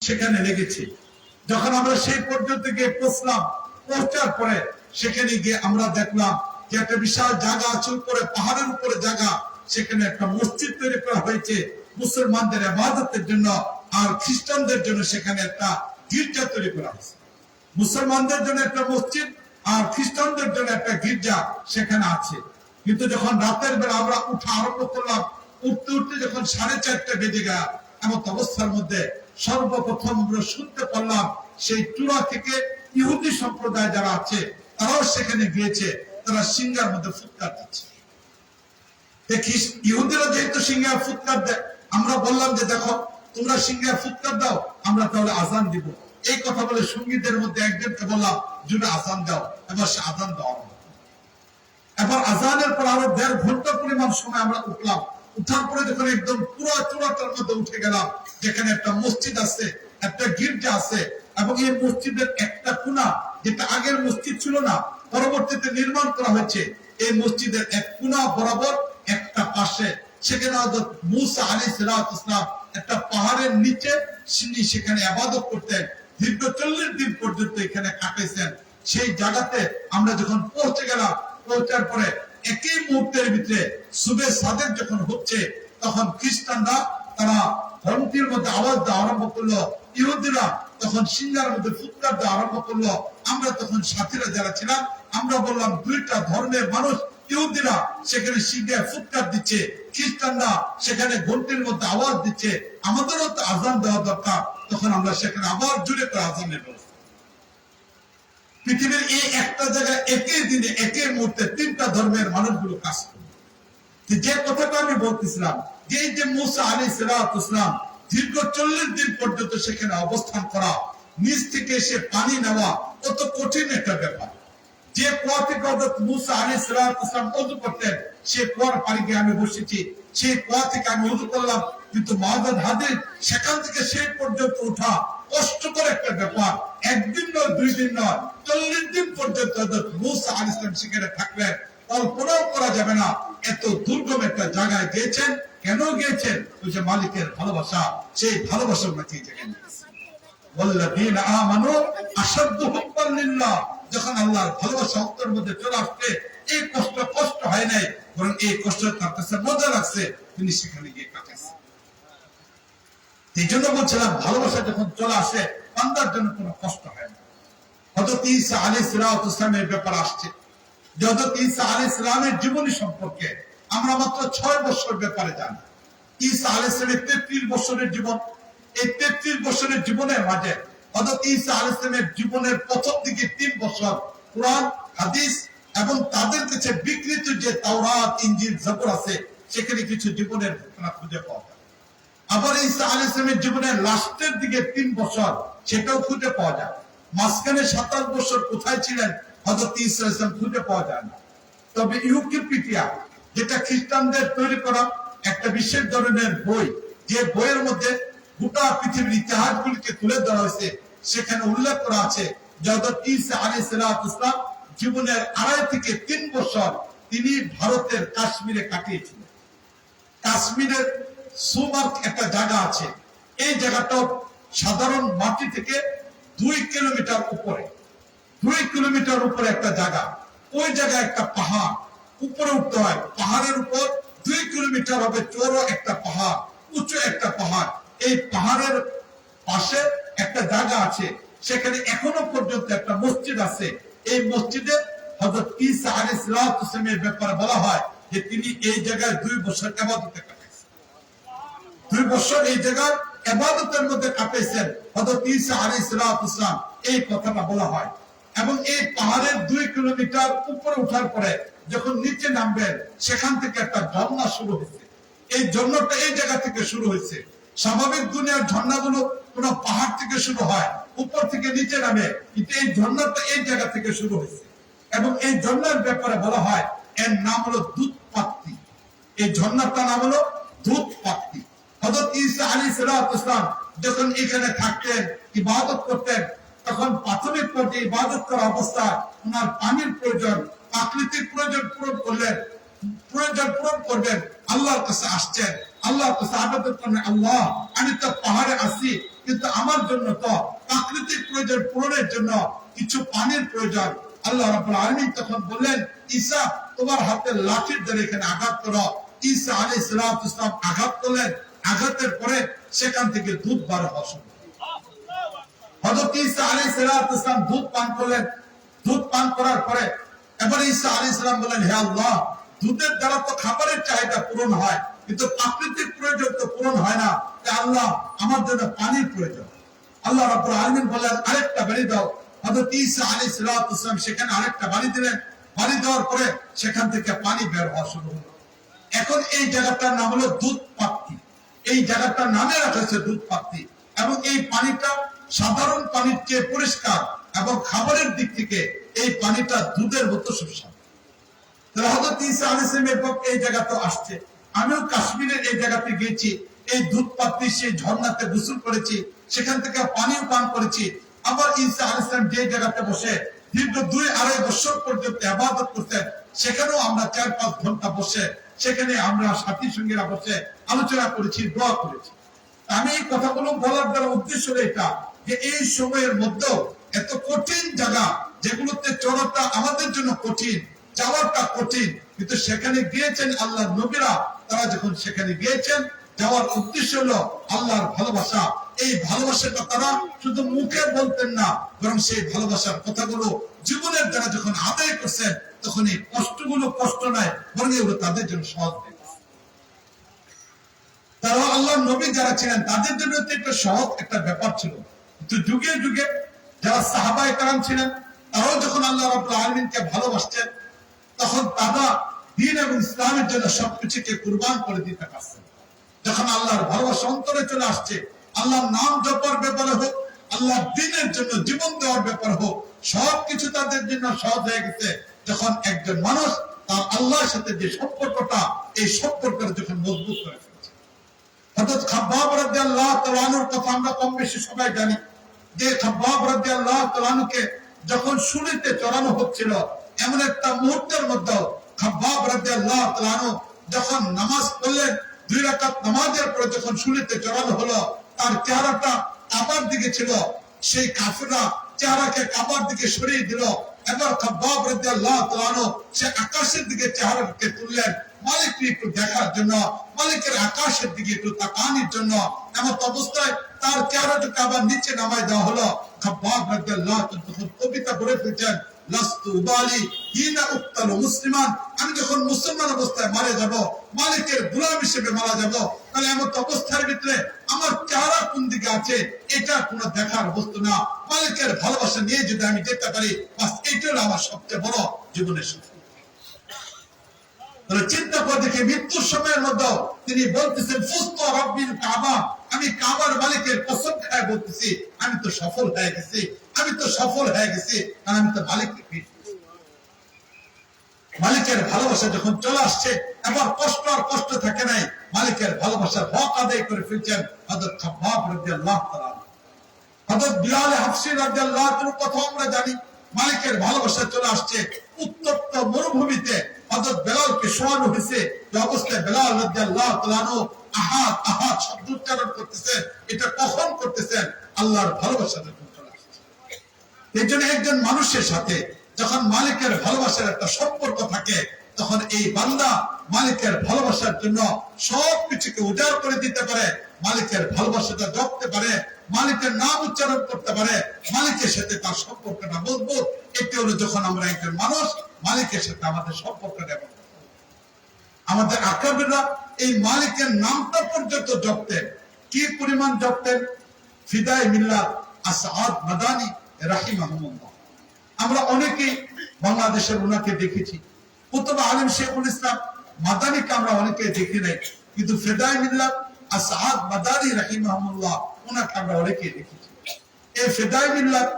সেখানে লেগেছে। যখন আমরা সেই পর্যন্ত গিয়ে পৌঁছলাম, পৌঁছার পরে সেখানে গিয়ে আমরা দেখলাম যে একটা বিশাল জায়গা আছে, উপরে পাহাড়ের উপরে জায়গা, সেখানে একটা মসজিদ তৈরি করা হয়েছে মুসলমানদের ইবাদতের জন্য, আর খ্রিস্টানদের জন্য সেখানে একটা গির্জা তৈরি করা হয়েছে। মুসলমানদের জন্য একটা মসজিদ আর খ্রিস্টানদের জন্য একটা গির্জা সেখানে আছে। কিন্তু যখন রাতের বেলা আমরা উঠা আরম্ভ করলাম, উঠতে উঠতে যখন 4:30 বেজে গেল, এমন অবস্থার মধ্যে সর্বপ্রথম আমরা শুনতে পারলাম সেই চূড়া থেকে ইহুদি সম্প্রদায় যারা আছে তারাও সেখানে গিয়েছে, তারা সিংহার মধ্যে ফুৎকার দিচ্ছে। ইহুদিরা যেহেতু সিংহার ফুৎকার দেয়, আমরা বললাম যে দেখো তোমরা সিংহার ফুৎকার দাও, আমরা তাহলে আজান দিব। এই কথা বলে সঙ্গীদের মধ্যে একজনকে বললাম জুড়ে আজান দাও। এবার সে আজান দেওয়া, এবার আজানের পর আরো 1.5 ঘন্টা পরিমাণ সময় আমরা উঠলাম। উঠার পরে যখন একদম পুরো চূড়াটার মধ্যে উঠে গেলাম, যেখানে একটা মসজিদ আছে, একটা গির্জা আছে, এবং এই মসজিদের একটা কোণা, যেটা আগের মসজিদ ছিল না, পরবর্তীতে নির্মাণ করা হয়েছে, এই মসজিদের এক কোণা বরাবর একটা পাশে সেখানে হযরত মূসা আলাইহিস সালাম একটা পাহাড়ের নিচে সেখানে ইবাদত করতেন, দীর্ঘ 40 দিন পর্যন্ত এখানে কাটাইছেন। সেই জায়গাতে আমরা যখন পৌঁছে গেলাম, পৌঁছার পরে একই মুহূর্তের ভিতরে সুবে সাদেক যখন হচ্ছে, তখন খ্রিস্টানরা তারা ঘন্টির মধ্যে আওয়াজ দেওয়া আরম্ভ করলো, ইহুদিরা তখন সিংহার মধ্যে ফুৎকার দেওয়া আরম্ভ করলো। আমরা তখন সাথীরা যারা ছিলাম, আমরা বললাম দুইটা ধর্মের মানুষ, ইহুদিরা সেখানে সিংহায় ফুৎকার দিচ্ছে, খ্রিস্টানরা সেখানে ঘন্টির মধ্যে আওয়াজ দিচ্ছে, আমাদেরও তো আজান দেওয়া দরকার। তখন আমরা সেখানে আবার জুড়ে করে আজানের ব্যবস্থা। পৃথিবীর এই একটা জায়গায় একই দিনে একই মুহূর্তে 3টা ধর্মের মানুষগুলো কাজ করে। যে কথাটা আমি বলতেছিলাম, যে মূসা আলাইহিস সালাম দীর্ঘ 40 দিন পর্যন্ত সেখানে অবস্থান করা, নিচ থেকে এসে পানি নেওয়া, কত কঠিন একটা ব্যাপার। যে কুয়া থেকে হযরত মূসা আলাইহিস সালাম ওযু করতেন, সে কুয়ার পানিকে আমি বসেছি, সেই কুয়া থেকে আমি ওযু করলাম। কিন্তু মাদাদ হাদিস সেখান থেকে সেই পর্যন্ত ওঠা কষ্টকর একটা ব্যাপার। একদিন নয়, 2 দিন নয়, 40 দিন পর্যন্ত হযরত মূসা আলাইহিস সালাম সেখানে থাকলেন। কল্পনাও করা যাবে না এত দুর্গম একটা জায়গায় গিয়েছেন। কেন গিয়েছেন? ওই যে মালিকের ভালোবাসা, সেই ভালোবাসার মধ্যে জায়গায় ওয়াল্লাযীনা আমানু আশাদ্দু হুব্বান লিল্লাহ। যখন আল্লাহর ভালোবাসা অন্তরের মধ্যে চলে আসছে, এই কষ্ট হয় নাই, বরং এই কষ্ট তার কাছে মজা লাগছে, তিনি সেখানে গিয়ে কাটাইছেন। এই জন্য বলছিলাম, ভালোবাসা যখন চলে আসে বান্দার জন্য কোনো কষ্ট হয় না। হযরত ঈসা আলাইহিস সালামের ব্যাপার আসছে, হযরত ঈসা আলাইহিস সালামের জীবনী সম্পর্কে আমরা মাত্র 6 বছর ব্যাপারে জানি। ঈসা আলাইহিস সালামের 33 বছরের জীবন। এই 33 বছরের জীবনের মাঝে হযরত ঈসা আলাইহিস সালামের জীবনের প্রথম দিকে 3 বছর কুরআন, হাদিস এবং তাদের কাছে বিকৃত যে তাওরাত, ইনজিল, জবুর আছে, সেখানে কিছু জীবনের ঘটনা খুঁজে পাওয়া যায়। আবার ঈসা আলাইহিস সালামের জীবনের লাস্টের দিকে 3 বছর, সেটাও খুঁজে পাওয়া যায়। মাঝখানে 27 বছর কোথায় ছিলেন হযরত ঈসা আলাইহিস সালাম খুঁজে পাওয়া যায় না। তবে উইকিপিডিয়া, যেটা খ্রিস্টানদের তৈরি করা একটা বিশেষ ধরনের বই, যে বইয়ের মধ্যে গোটা পৃথিবীর ইতিহাসগুলিকে তুলে ধরা হয়েছে, সেখানে উল্লেখ করা আছে যে হযরত ঈসা আলাইহিস সালাম জীবনের 2.5 থেকে 3 বছর তিনি ভারতের কাশ্মীরে কাটিয়েছিলেন। কাশ্মীরের সুমার্ক একটা জায়গা আছে, এই জায়গাটা সাধারণ মাটি থেকে 2 কিলোমিটার উপরে, 2 কিলোমিটার উপরে একটা জায়গা। ওই জায়গায় একটা পাহাড়, উপরে উঠতে হয়। পাহাড়ের উপর 2 কিলোমিটার হবে চওড়া একটা পাহাড়, উঁচু একটা পাহাড়। এই পাহাড়ের পাশে একটা জায়গা আছে, সেখানে এখনো পর্যন্ত একটা মসজিদ আছে। এই মসজিদে হযরত ঈসা আলাইহিস সালামের ব্যাপারে বলা হয় যে তিনি এই জায়গায় 2 বছর ইবাদতে কাটাইছেন। 2 বছর এই জায়গায় ইবাদতের মধ্যে কাটাইছেন হযরত ঈসা আলাইহিস সালাম, এই কথাটা বলা হয়। এবং এই পাহাড়ের 2 কিলোমিটার উপরে ওঠার পরে যখন নিচে নামবেন, সেখান থেকে একটা ঝর্ণা শুরু হয়েছে। এই ঝর্ণাটা এই জায়গা থেকে শুরু হয়েছে। স্বাভাবিক দুনিয়ার ঝর্ণাগুলো কোন পাহাড় থেকে শুরু হয়, উপর থেকে নিচে নামে, কিন্তু এই ঝর্ণাটা এই জায়গা থেকে শুরু হয়েছে। এবং এই ঝর্ণার ব্যাপারে বলা হয় এর নাম হলো দুধপাত্তি। এই ঝর্ণাটার নাম হলো দুধপাত্তি। হযরত ঈসা আলাইহিস সালাম যখন এখানে থাকতেন, ইবাদত করতেন, তখন প্রাথমিক পর্যায়ে ইবাদত করা অবস্থায় ওনার পানির প্রয়োজন, প্রাকৃতিক প্রয়োজন পূরণ করলেন, প্রয়োজন পূরণ করবেন, আল্লাহর কাছে আসছেন। আল্লাহ তো সাহাবাদের করলেন, আল্লাহ আমি তো পাহাড়ে আসি, কিন্তু আমার জন্য তো প্রাকৃতিক প্রয়োজন পূরণের জন্য কিছু পানির প্রয়োজন। আল্লাহ রাব্বুল আলামিন তখন বললেন, ঈসা তোমার হাতে লাঠির দ্বারা এখানে আঘাত করো। ঈসা আলাইহিস সালাম আঘাত করলেন, আঘাতের পরে সেখান থেকে দুধ বার হওয়া শুরু হলো। হযরত ঈসা আলাইহিস সালাম দুধ পান করলেন। দুধ পান করার পরে এবার ঈসা আলাইহিস সালাম বললেন, হে আল্লাহ, দুধের দ্বারা তো খাবারের চাহিদা পূরণ হয়, কিন্তু প্রাকৃতিক প্রয়োজন তো পূরণ হয় না। আল্লাহ আমার জন্য পানির প্রয়োজন। আল্লাহ রাব্বুল আলামিন বললেন, আরেকটা বাড়ি দাও। হযরত ঈসা আলাইহিস সালাম সেখানে আরেকটা বাড়ি দিলেন। বাড়ি দেওয়ার পরে সেখান থেকে পানি বের হওয়া শুরু হলো। এখন এই জায়গাটার নাম হলো দুধ পাত্তি। এই জায়গাটার নামে রাখা হয়েছে দুধ পাত্তি। এবং এই পানিটা সাধারণ পানির চেয়ে পরিষ্কার, এবং খাবারের দিক থেকে এই পানিটা দুধের মতো সুস্বাদু। হযরত ঈসা আলাইহিস সালামের পক্ষে এই জায়গাতে আসছে। আমিও কাশ্মীরের এই জায়গাতে গিয়েছি, এই দুধ পাত্তি সেই ঝর্ণাতে গোসল করেছি, সেখান থেকে পানিও পান করেছি। আবার ঈসা আলাইহিস সালাম যে জায়গাতে বসে দীর্ঘ 2-2.5 বছর পর্যন্ত ইবাদত করতেন, সেখানেও আমরা 4-5 ঘন্টা বসে সেখানে আমরা সাথী সঙ্গীরা বসে আলোচনা করেছি, দোয়া করেছি। আমি এই কথাগুলো বলার দ্বারা উদ্দেশ্য এটা যে এই সময়ের মধ্যেও এত কঠিন জায়গা, যেগুলোতে চলাটা আমাদের জন্য কঠিন, যাওয়াটা কঠিন, কিন্তু সেখানে গিয়েছেন আল্লাহর নবীরা। তারা যখন সেখানে গিয়েছেন, যাওয়ার উদ্দেশ্য হলো আল্লাহর ভালোবাসা। এই ভালোবাসাটা তারা শুধু মুখে বলতেন না, বরং সেই ভালোবাসার কথাগুলো জীবনের দ্বারা যখন আদায় করছেন, তখন এই কষ্টগুলো কষ্ট নয়, বরং এগুলো তাদের জন্য সহজ হয়ে গেছে। তারা আল্লাহর নবী যারা ছিলেন, তাদের জন্য একটা সহজ একটা ব্যাপার ছিল। কিন্তু যুগে যুগে যারা সাহাবায়ে কেরাম ছিলেন, তারাও যখন আল্লাহ রাব্বুল আলামিনকে ভালোবাসতেন, তখন তারা দ্বীন এবং ইসলামের জন্য সবকিছুকে কুরবান করে দিতে পারছেন। যখন আল্লাহর ভালোবাসা অন্তরে চলে আসছে, আল্লাহর নাম জপার ব্যাপারে হোক, আল্লাহর দ্বীনের জন্য জীবন দেওয়ার ব্যাপার হোক, সবকিছু তাদের জন্য সহজ হয়ে গেছে। যখন একজন মানুষ তার আল্লাহর সাথে যে সম্পর্কটা, এই সম্পর্কটা যখন মজবুত করে ফেলছে। হযরত খাব্বাব রাদিয়াল্লাহু তাআলা আনহুর কথা আমরা কম বেশি সবাই জানি, যে খাব্বাব রাদিয়াল্লাহু তাআলা আনহুকে যখন শুলিতে চড়ানো হচ্ছিল, এমন একটা মুহূর্তের মধ্যে খাব্বাব রাদিয়াল্লাহু তাআলা আনহু যখন নামাজ পড়লেন, 2 রাকাত নামাজের পরে যখন শুলিতে চড়ানো হলো, তার চেহারাটা কাবার দিকে ছিল। সেই কাফেররা চেহারাকে কাবার দিকে সরিয়ে দিল। এবার খাব্বাব রাদিয়াল্লাহু তাআলা আনহু সে আকাশের দিকে চেহারাকে তুললেন, মালিককে একটু দেখার জন্য, মালিকের আকাশের দিকে একটু তাকানোর জন্য। এমন অবস্থায় তার চেহারাটাকে আবার নিচে নামায় দেওয়া হলো। খাব্বাব রাদিয়াল্লাহু তাআলা তখন কবিতা পড়ে ফেলছেন, লাস্তু উবালি হিনা উক্তালু মুসলিমান, আমি যখন মুসলমান অবস্থায় মারা যাব, মালিকের গোলাম হিসেবে মারা যাব, তাহলে এমন অবস্থার ভিতরে আমার চেহারা কোন দিকে আছে এটা কোনো দেখার বস্তু না। মালিকের ভালোবাসা নিয়ে যদি আমি যেতে পারি, বাস এইটা হলো আমার সবচেয়ে বড় জীবনের সফলতা। চিন্তা করে দেখে মৃত্যুর সময়ের মধ্যে তিনি বলতেছেন, ফুস্তু রাব্বিল কাবা, আমি কাবার মালিকের কসম খায় বলতেছি, আমি তো সফল হয়ে গেছি, আমি তো সফল হয়ে গেছি, কারণ আমি তো মালিককে পেয়েছি। মালিকের ভালোবাসা যখন চলে আসছে, এবার কষ্ট আর কষ্ট থাকে নাই, মালিকের ভালোবাসার হক আদায় করে ফেলছেন হযরত খাব্বাব রাদিয়াল্লাহু তাআলা। হযরত বিলাল হাবশী রাদিয়াল্লাহু তাআলার কথা আমরা জানি, মালিকের ভালোবাসা চলে আসছে। উত্তপ্ত মরুভূমিতে হযরত বেলালকে শোয়ানো হয়েছে, যে অবস্থায় বেলাল রাদিয়াল্লাহু তাআলা আহাদ আহাদ শব্দ উচ্চারণ করতেছেন। এটা কখন করতেছেন? আল্লাহর ভালোবাসা যখন চলে আসছে। এই জন্য একজন মানুষের সাথে যখন মালিকের ভালোবাসার একটা সম্পর্ক থাকে, তখন এই বান্দা মালিকের ভালোবাসার জন্য সবকিছুকে উজাড় করে দিতে পারে, মালিকের ভালোবাসাটা জপতে পারে, মালিকের নাম উচ্চারণ করতে পারে, মালিকের সাথে তার সম্পর্কটা মজবুত। এটি হলো যখন আমরা একজন মানুষ মালিকের সাথে আমাদের সম্পর্কটা। আমাদের আকরাবিরা এই মালিকের নামটা পর্যন্ত জপতেন। কি পরিমাণ জপতেন? ফিদায়ে মিল্লাত আসাদ মাদানী রাহিমাহুল্লাহ। আমরা অনেকেই বাংলাদেশের ওনাকে দেখেছি, কুতুব আলেম শেখুল ইসলাম মাদানীকে আমরা অনেকে দেখি নাই, কিন্তু ফিদায়ে মিল্লাত আসাদ মাদানী রাহিমাহুল্লাহ ওনাকে আমরা অনেকে দেখেছি। এই ফিদায়ে মিল্লাত